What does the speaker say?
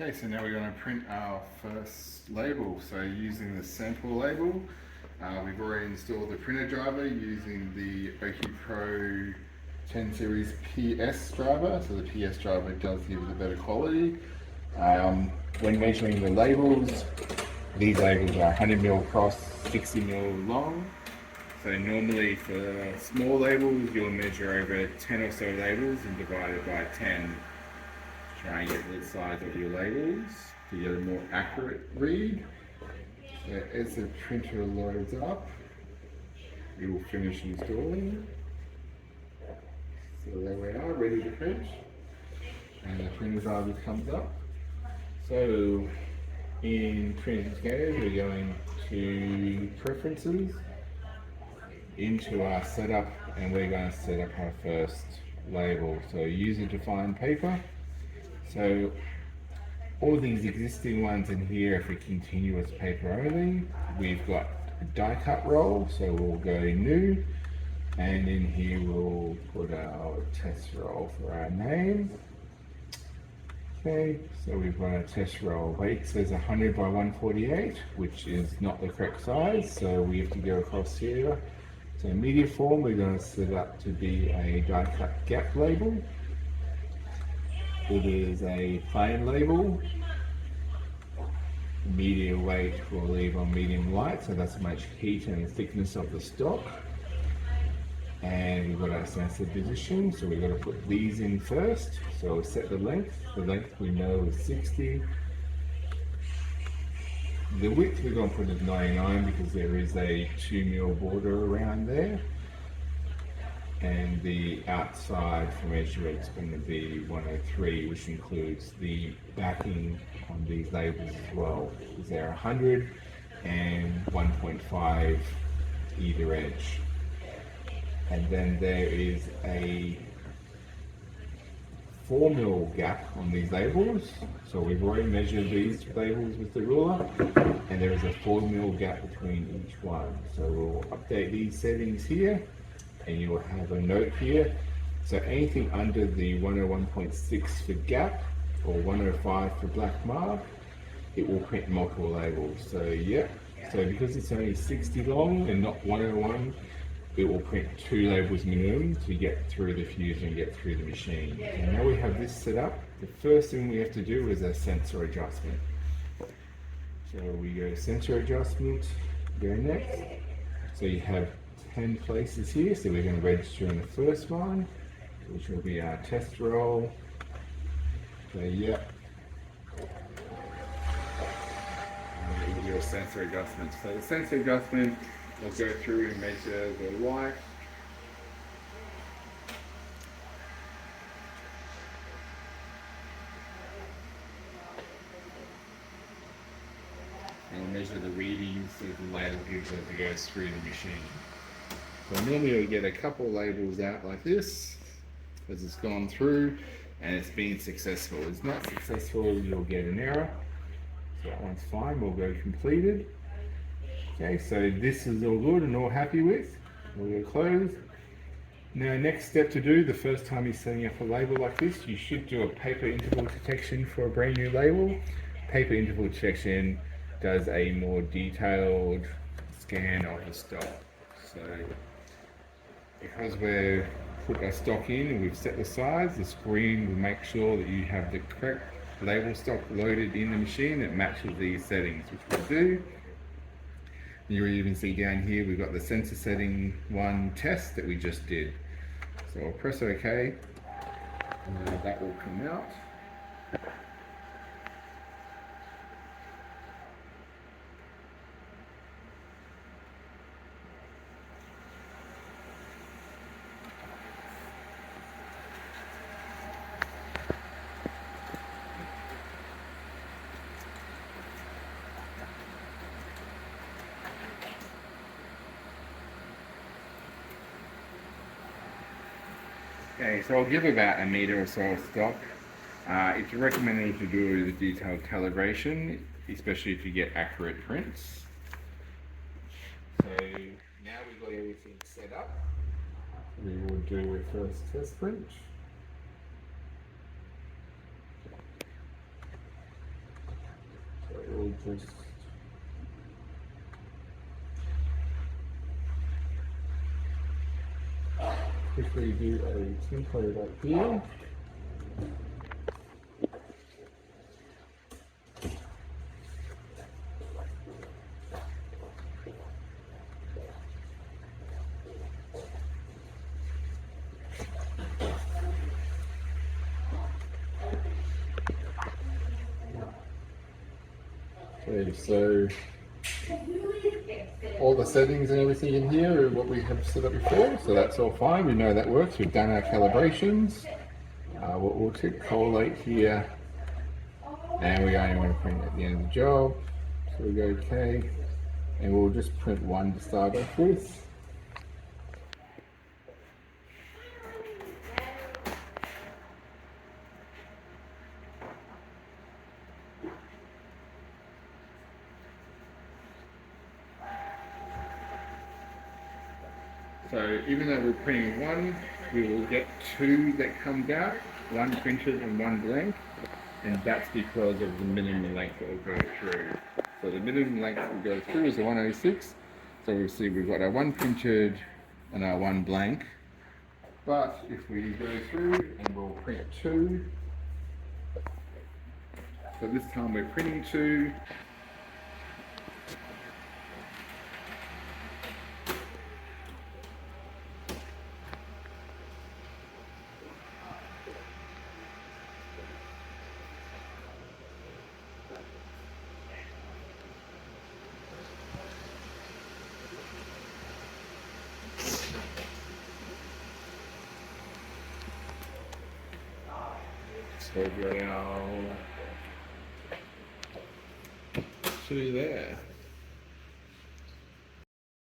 Okay, so now we're going to print our first label. So using the sample label, we've already installed the printer driver using the OKI Pro 10 series PS driver. So the PS driver does give it a better quality. When measuring the labels, these labels are 100mm across, 60mm long. So normally for small labels, you'll measure over 10 or so labels and divide it by 10. Try and get the size of your labels to get a more accurate read. So as the printer loads up, we will finish installing. So there we are, ready to print. And the printer driver comes up. So in printing scanners, we're going to preferences, into our setup, and we're going to set up our first label. So user defined paper. So all these existing ones in here are for continuous paper only. We've got a die cut roll, so we'll go new, and in here we'll put our test roll for our name. Okay, so we've got a test roll. Weight says 100 by 148, which is not the correct size, so we have to go across here. So media form, we're going to set up to be a die cut gap label. It is a plain label. Media weight we'll leave on medium light, so that's much heat and the thickness of the stock. And we've got our sensor position, so we've got to put these in first. So we'll set the length. The length we know is 60. The width we're going to put at 99 because there is a 2mm border around there. And the outside from edge to edge is going to be 103, which includes the backing on these labels as well. They're 100 and 1.5 either edge. And then there is a 4mm gap on these labels. So we've already measured these labels with the ruler, and there is a 4mm gap between each one. So we'll update these settings here. And you will have a note here. So anything under the 101.6 for gap or 105 for black mark, it will print multiple labels. So yeah, so because it's only 60 long and not 101, it will print 2 labels minimum to get through the fuse and get through the machine. And now we have this set up, the first thing we have to do is a sensor adjustment. So we go sensor adjustment, go next. So you have 10 places here, so we're going to register in the first one, which will be our test roll. So yeah, and we'll do a sensor adjustment. So the sensor adjustment, we'll go through and measure the light. And we'll measure the readings of the label gives as it goes through the machine. So normally you'll get a couple labels out like this as it's gone through and it's been successful. If it's not successful, you'll get an error. So that one's fine, we'll go completed. Okay, so this is all good and all happy with. We'll go close. Now next step to do, the first time you're setting up a label like this, you should do a paper interval detection for a brand new label. Paper interval detection does a more detailed scan of the stock. So because we've put our stock in and we've set the size, the screen will make sure that you have the correct label stock loaded in the machine that matches these settings, which we'll do. You'll even see down here we've got the sensor setting 1 test that we just did. So I'll press OK, and that will come out. Okay, so I'll give about a meter or so of stock. It's recommended to do the detailed calibration, especially if you get accurate prints. So now we've got everything set up. We will do a first test print. just quickly do a two-coated up here. Okay, so all the settings and everything in here are what we have set up before, so that's all fine. We know that works. We've done our calibrations. We'll tick collate here, and we only want to print at the end of the job. So we go OK, and we'll just print one to start off with. So even though we're printing one, we will get two that comes out, one printed and one blank, and that's because of the minimum length that will go through. So the minimum length that will go through is the 106. So we'll see we've got our one printed and our one blank. But if we go through and we'll print two, so this time we're printing two. So we've got our two there.